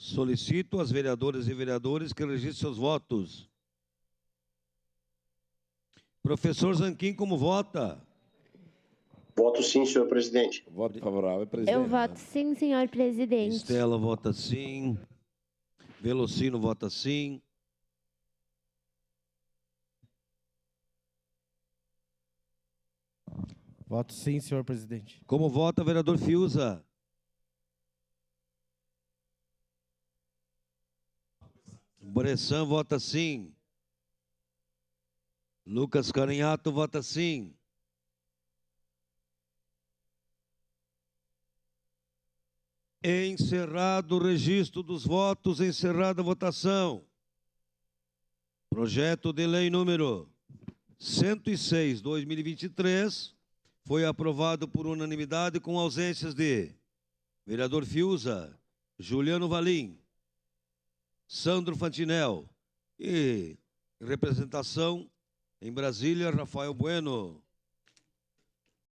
Solicito às vereadoras e vereadores que registrem seus votos. Professor Zanquim, como vota? Voto sim, senhor presidente. Voto favorável, presidente. Eu voto sim, senhor presidente. Estela vota sim. Velocino vota sim. Voto sim, senhor presidente. Como vota, vereador Fiuza? Bressan vota sim. Lucas Carinhato vota sim. Encerrado o registro dos votos, encerrada a votação. Projeto de lei número 106, 2023, foi aprovado por unanimidade com ausências de vereador Fiuza, Juliano Valim, Sandro Fantinel e representação em Brasília, Rafael Bueno.